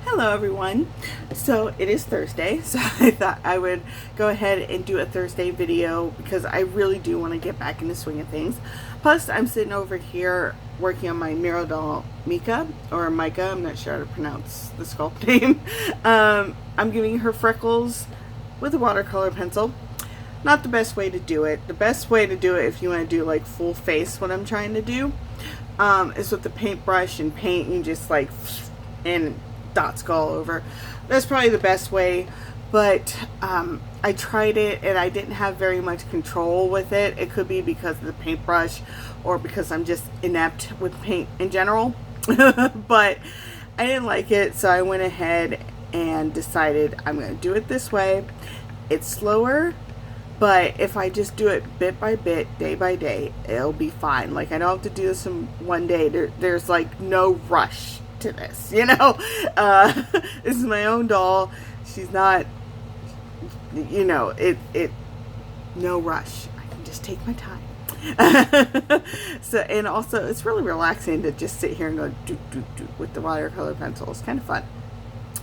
Hello everyone. So it is Thursday, so I thought I would go ahead and do a Thursday video because I really do want to get back in the swing of things. Plus I'm sitting over here working on my Mirodoll Mika, or Mika, I'm not sure how to pronounce the sculpt name. I'm giving her freckles with a watercolor pencil. Not the best way to do it. The best way to do it, if you want to do like full face, what I'm trying to do, is with the paintbrush and paint and just like and dots go all over. That's probably the best way, but I tried it and I didn't have very much control with it. It could be because of the paintbrush or because I'm just inept with paint in general. But I didn't like it, so I went ahead and decided I'm going to do it this way. It's slower, but if I just do it bit by bit, day by day, it'll be fine. Like, I don't have to do this in one day. There's like no rush to this, you know. This is my own doll. She's not, you know, it no rush. I can just take my time. So, and also it's really relaxing to just sit here and go do do do with the watercolor pencil. It's kind of fun.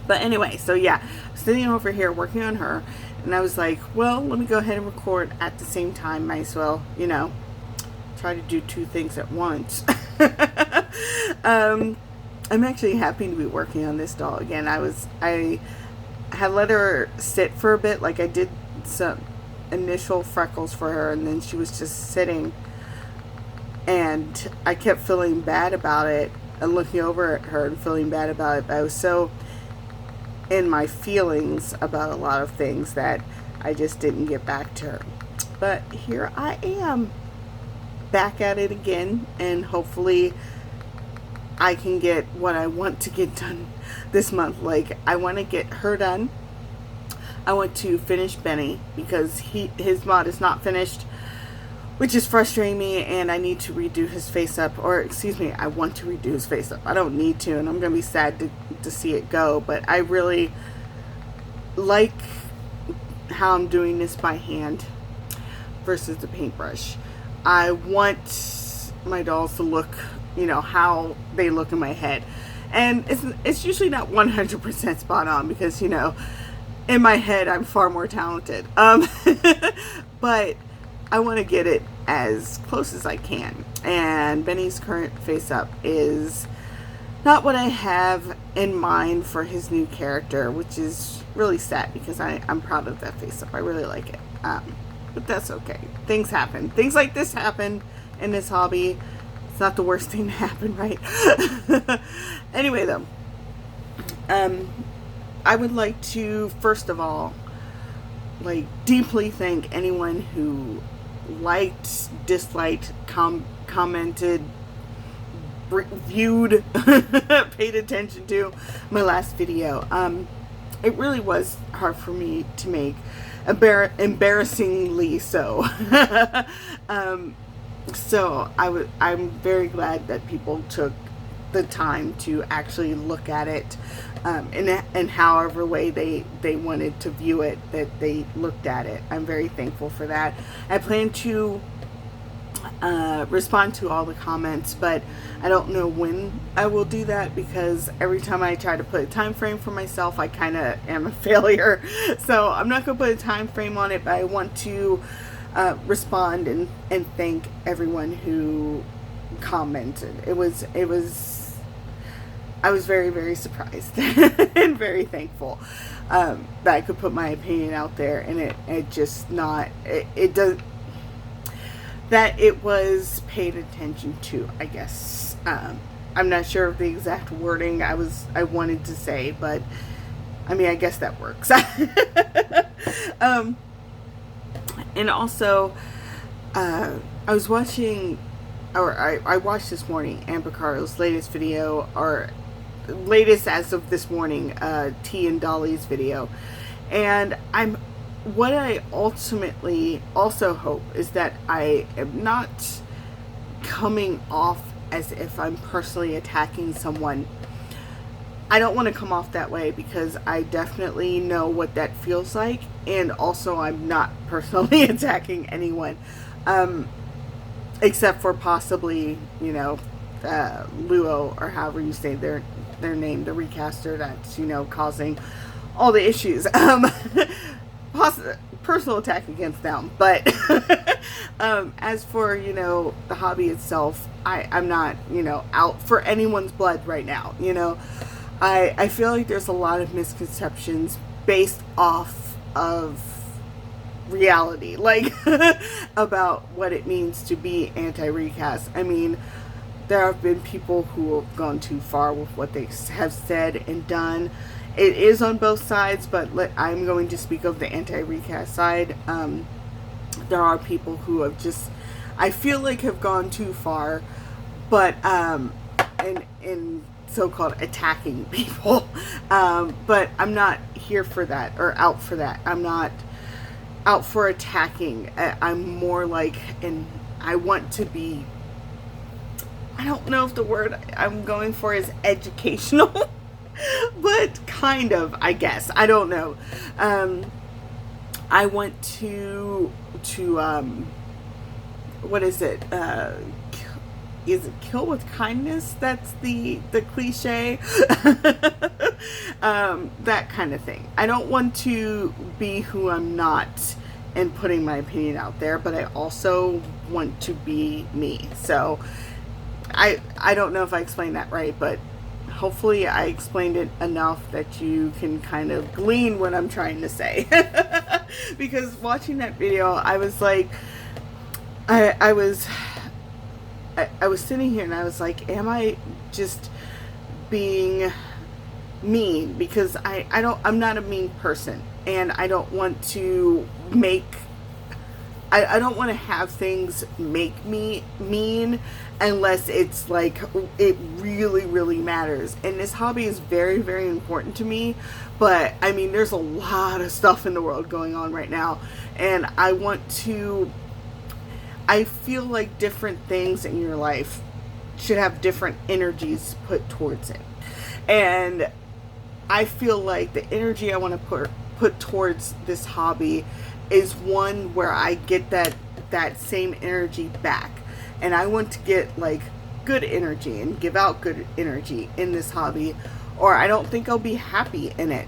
But anyway, so yeah, sitting over here working on her, and I was like, well, let me go ahead and record at the same time. Might as well, you know, try to do two things at once. I'm actually happy to be working on this doll again. I had let her sit for a bit, like I did some initial freckles for her, and then she was just sitting, and I kept feeling bad about it and looking over at her and feeling bad about it, but I was so in my feelings about a lot of things that I just didn't get back to her. But here I am, back at it again, and hopefully I can get what I want to get done this month. Like, I want to get her done. I want to finish Benny because his mod is not finished, which is frustrating me, and I need to redo his face up, or excuse me, I want to redo his face up. I don't need to, and I'm going to be sad to see it go, but I really like how I'm doing this by hand versus the paintbrush. I want my dolls to look, you know, how they look in my head, and it's usually not 100% spot on because, you know, in my head I'm far more talented, but I want to get it as close as I can. And Benny's current face up is not what I have in mind for his new character, which is really sad because I'm proud of that face up. I really like it, but that's okay. Things happen. Things like this happen in this hobby. It's not the worst thing to happen, right? Anyway, though, I would like to, first of all, like, deeply thank anyone who liked, disliked, commented, viewed, paid attention to my last video. It really was hard for me to make, embarrassingly so. So I'm very glad that people took the time to actually look at it, and however way they wanted to view it, that they looked at it. I'm very thankful for that. I plan to respond to all the comments, but I don't know when I will do that because every time I try to put a time frame for myself, I kind of am a failure. So I'm not going to put a time frame on it, but I want to respond and thank everyone who commented. I was very, very surprised and very thankful that I could put my opinion out there, and it just not, it does, that it was paid attention to, I guess. I'm not sure of the exact wording I wanted to say, but I mean, I guess that works. And also, I was watching, or I watched this morning Amber Carter's latest video, or latest as of this morning, T and Dolly's video, and what I ultimately also hope is that I am not coming off as if I'm personally attacking someone. I don't want to come off that way because I definitely know what that feels like, and also I'm not personally attacking anyone, except for possibly, you know, Luo, or however you say their name, the recaster that's, you know, causing all the issues. Personal attack against them. But as for, you know, the hobby itself, I'm not, you know, out for anyone's blood right now. You know, I feel like there's a lot of misconceptions based off of reality, like about what it means to be anti-recast. I mean, there have been people who have gone too far with what they have said and done. It is on both sides, but I'm going to speak of the anti-recast side. There are people who have just, I feel like, have gone too far, but in so-called attacking people. But I'm not here for that, or out for that. I'm not out for attacking. I'm more like, and I want to be, I don't know if the word I'm going for is educational, but kind of, I guess. I don't know. I want to what is it? Is it kill with kindness? That's the cliche. That kind of thing. I don't want to be who I'm not and putting my opinion out there, but I also want to be me. So I don't know if I explained that right, but hopefully I explained it enough that you can kind of glean what I'm trying to say. Because watching that video, I was like, I was sitting here and I was like, am I just being mean? Because I'm not a mean person, and I don't want to I don't want to have things make me mean unless it's like it really, really matters. And this hobby is very, very important to me. But I mean, there's a lot of stuff in the world going on right now, and I feel like different things in your life should have different energies put towards it. And I feel like the energy I want to put towards this hobby is one where I get that same energy back. And I want to get like good energy and give out good energy in this hobby, or I don't think I'll be happy in it.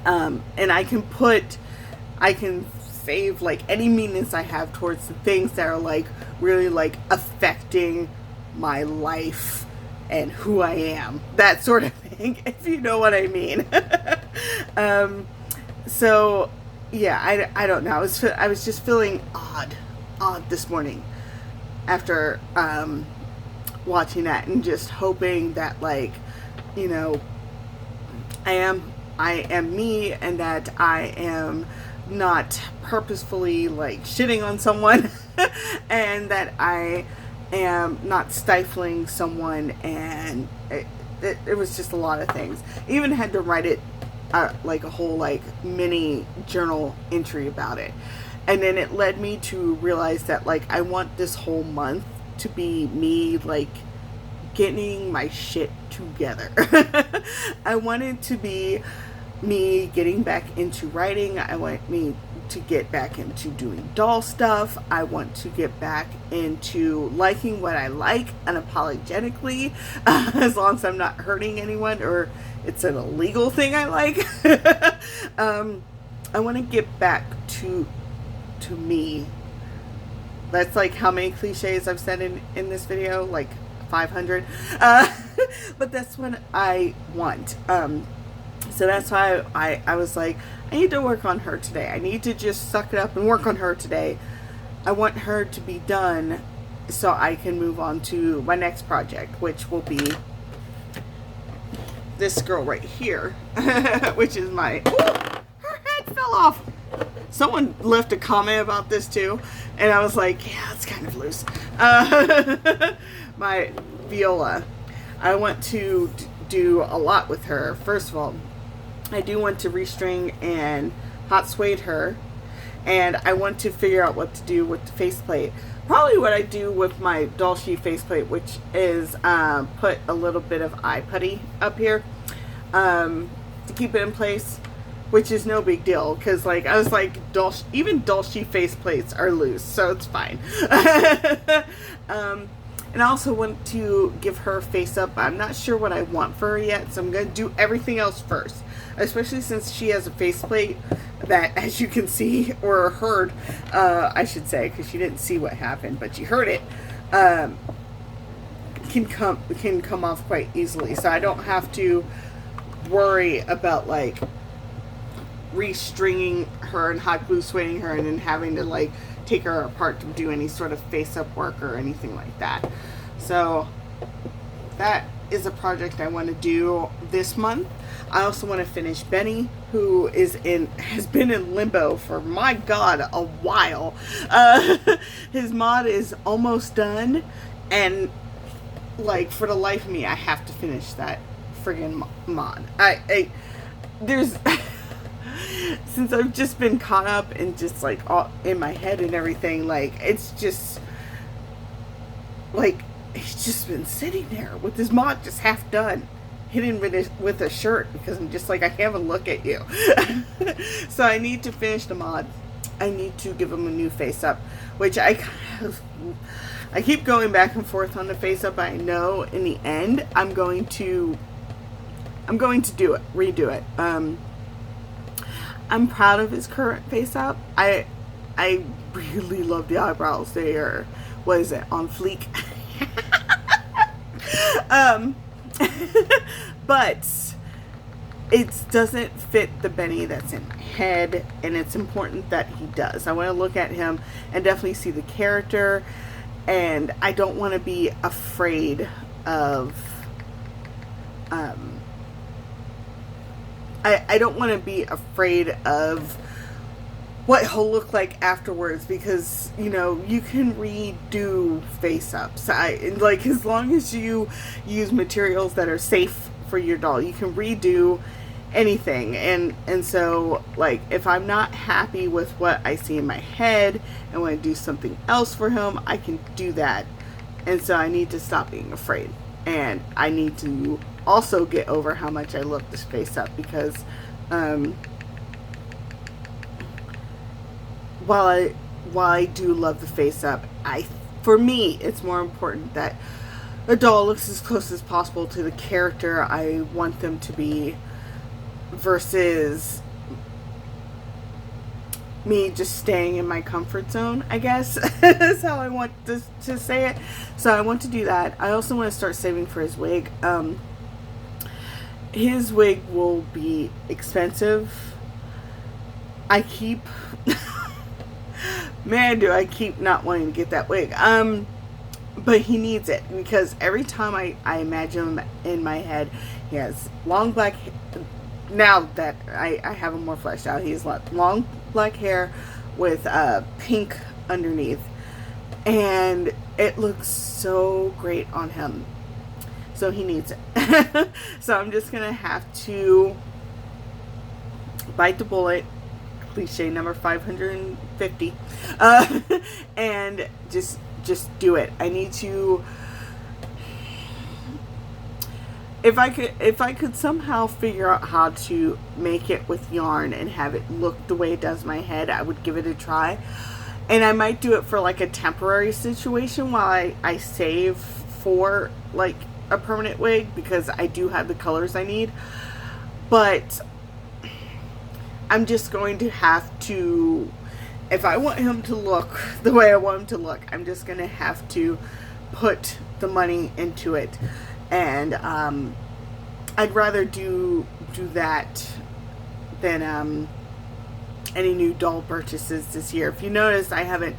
And I can save like any meanness I have towards the things that are like really like affecting my life and who I am, that sort of thing, if you know what I mean. So yeah, I don't know. I was just feeling odd this morning after watching that, and just hoping that, like, you know, I am me, and that I am not purposefully like shitting on someone and that I am not stifling someone. And it was just a lot of things. I even had to write it like a whole like mini journal entry about it. And then it led me to realize that like I want this whole month to be me like getting my shit together. I want it to be me getting back into writing. I want me to get back into doing doll stuff. I want to get back into liking what I like unapologetically, as long as I'm not hurting anyone or it's an illegal thing I like. I want to get back to me. That's like how many cliches I've said in this video, like 500. But that's what I want. So that's why I was like, I need to work on her today. I need to just suck it up and work on her today. I want her to be done so I can move on to my next project, which will be this girl right here, which is my, ooh, her head fell off. Someone left a comment about this too, and I was like, yeah, it's kind of loose. My Viola. I want to do a lot with her. First of all, I do want to restring and hot suede her, and I want to figure out what to do with the faceplate. Probably what I do with my doll sheet faceplate, which is put a little bit of eye putty up here to keep it in place, which is no big deal, because like I was like, even doll sheet faceplates are loose, so it's fine. And I also want to give her a face up. I'm not sure what I want for her yet, so I'm going to do everything else first. Especially since she has a faceplate that, as you can see, or heard, I should say, because she didn't see what happened, but she heard it, can come off quite easily. So I don't have to worry about, like, restringing her and hot glue swinging her and then having to, like, take her apart to do any sort of face-up work or anything like that. So that is a project I want to do this month. I also want to finish Benny, who has been in limbo for, my God, a while. His mod is almost done, and, like, for the life of me, I have to finish that friggin' mod. There's since I've just been caught up and just, like, all in my head and everything, like, it's just, like, he's just been sitting there with his mod just half done, hidden with a shirt, because I'm just like, I can't even look at you. So I need to finish the mod. I need to give him a new face up, which I keep going back and forth on the face up. I know in the end I'm going to redo it. I'm proud of his current face up. I really love the eyebrows. They are, what is it, on fleek? But it doesn't fit the Benny that's in my head, and it's important that he does. I want to look at him and definitely see the character, and I don't want to be afraid of I don't want to be afraid of what he'll look like afterwards, because, you know, you can redo face-ups. Like, as long as you use materials that are safe for your doll, you can redo anything. And so, like, if I'm not happy with what I see in my head and want to do something else for him, I can do that. And so I need to stop being afraid. And I need to also get over how much I love this face up, because while I do love the face up, for me it's more important that a doll looks as close as possible to the character I want them to be, versus me just staying in my comfort zone, I guess. That's how I want to say it. So I want to do that. I also want to start saving for his wig. His wig will be expensive. I keep man, do I keep not wanting to get that wig. But he needs it, because every time I imagine him in my head, he has long black hair. Now that I have him more fleshed out, he has long black hair with pink underneath, and it looks so great on him. So he needs it. So I'm just gonna have to bite the bullet, cliche number 550, and just do it. I need to. If I could somehow figure out how to make it with yarn and have it look the way it does my head, I would give it a try. And I might do it for, like, a temporary situation while I save for, like, a permanent wig, because I do have the colors I need. But I'm just going to have to, if I want him to look the way I want him to look, I'm just going to have to put the money into it. And I'd rather do that than any new doll purchases this year. If you notice, I haven't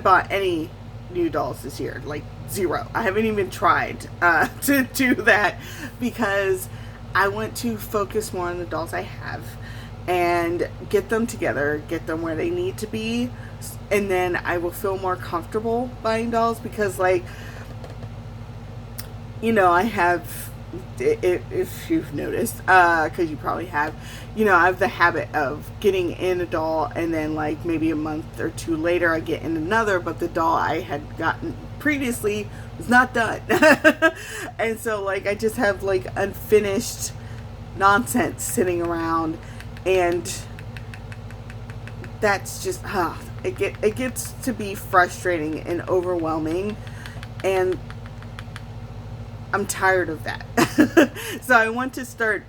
bought any new dolls this year, like zero. I haven't even tried to do that, because I want to focus more on the dolls I have and get them together, get them where they need to be, and then I will feel more comfortable buying dolls, because, like, you know, I have, if you've noticed, because you probably have, you know, I have the habit of getting in a doll, and then, like, maybe a month or two later I get in another, but the doll I had gotten previously was not done. And so, like, I just have, like, unfinished nonsense sitting around, and that's just, it gets to be frustrating and overwhelming. And I'm tired of that. So I want to start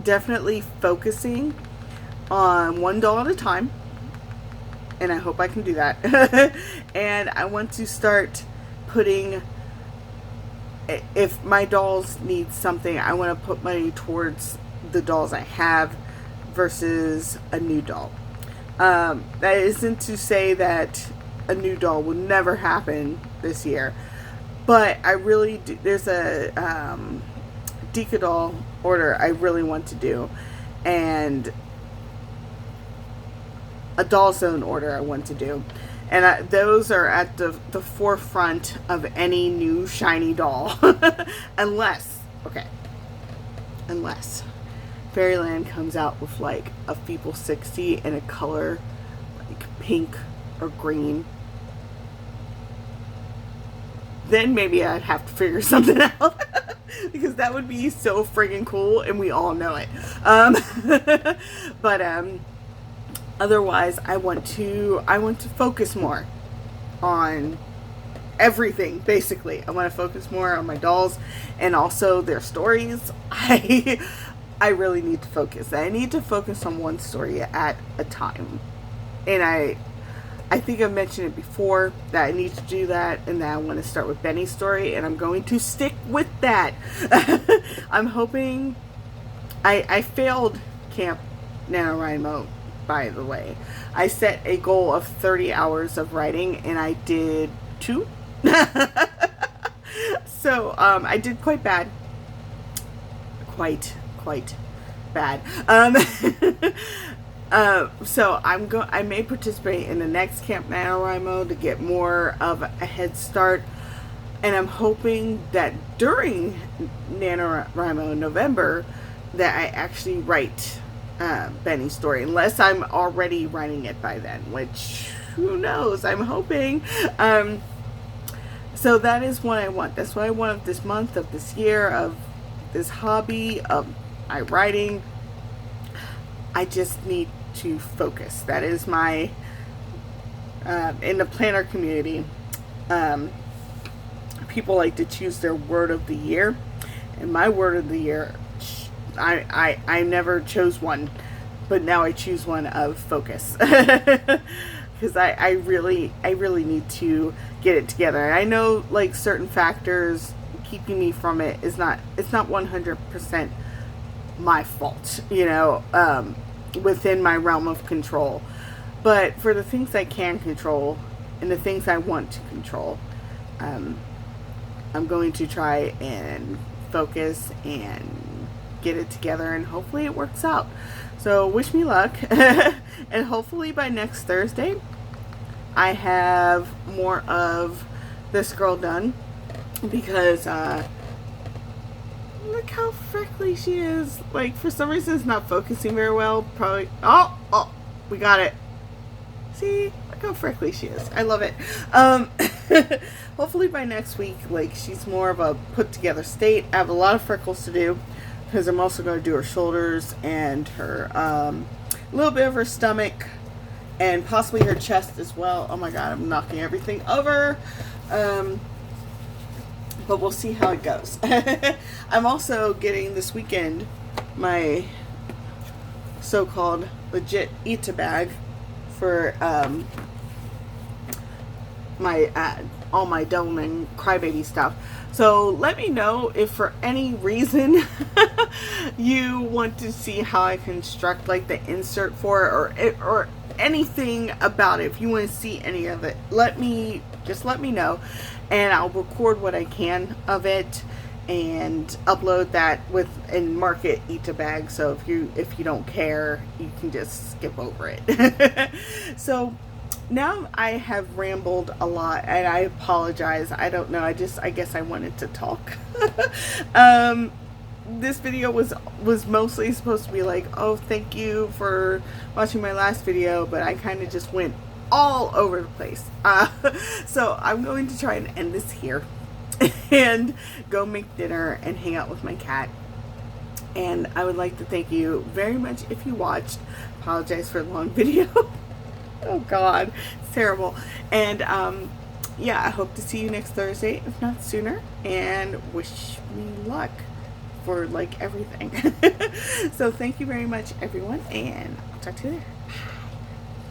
definitely focusing on one doll at a time, and I hope I can do that. And I want to start putting, if my dolls need something, I want to put money towards the dolls I have versus a new doll. That isn't to say that a new doll will never happen this year, but I really do. There's a Dika doll order I really want to do, and a Doll Zone order I want to do, and those are at the forefront of any new shiny doll. unless Fairyland comes out with like a Feeble 60 in a color like pink or green, then maybe I'd have to figure something out. Because that would be so friggin' cool, and we all know it. But otherwise, I want to focus more on everything. Basically, I want to focus more on my dolls and also their stories. I really need to focus. I need to focus on one story at a time, and I think I've mentioned it before that I need to do that, and that I want to start with Benny's story, and I'm going to stick with that. I'm hoping. I failed Camp NaNoWriMo, by the way. I set a goal of 30 hours of writing, and I did 2. So I did quite bad. Quite bad. So I may participate in the next Camp NaNoWriMo to get more of a head start, and I'm hoping that during NaNoWriMo in November that I actually write Benny's story, unless I'm already writing it by then, which who knows. I'm hoping. So that is what I want. That's what I want of this month, of this year, of this hobby, of my writing. I just need to focus. That is my, in the planner community, people like to choose their word of the year, and my word of the year, I never chose one, but now I choose one of focus. Because I really need to get it together. And I know like certain factors keeping me from it it's not 100% my fault, you know, within my realm of control. But for the things I can control and the things I want to control, I'm going to try and focus and get it together, and hopefully it works out. So wish me luck. And hopefully by next Thursday I have more of this girl done, because look how freckly she is. Like, for some reason it's not focusing very well. Probably. Oh, we got it. See, look how freckly she is. I love it. Hopefully by next week, like, she's more of a put together state. I have a lot of freckles to do, because I'm also going to do her shoulders and her a little bit of her stomach, and possibly her chest as well. Oh my god, I'm knocking everything over. But we'll see how it goes. I'm also getting this weekend my so-called legit Ita bag for my all my Devilman Crybaby stuff. So let me know if for any reason you want to see how I construct like the insert for it, or anything about it. If you want to see any of it, let me know, and I'll record what I can of it and upload that and mark it Ita bag. So if you don't care, you can just skip over it. So now I have rambled a lot, and I apologize. I don't know. I guess I wanted to talk. This video was mostly supposed to be like, oh, thank you for watching my last video, but I kind of just went all over the place. So I'm going to try and end this here and go make dinner and hang out with my cat. And I would like to thank you very much if you watched. Apologize for the long video. Oh god, it's terrible. And yeah, I hope to see you next Thursday, if not sooner, and wish me luck for like everything. So thank you very much, everyone, and I'll talk to you there.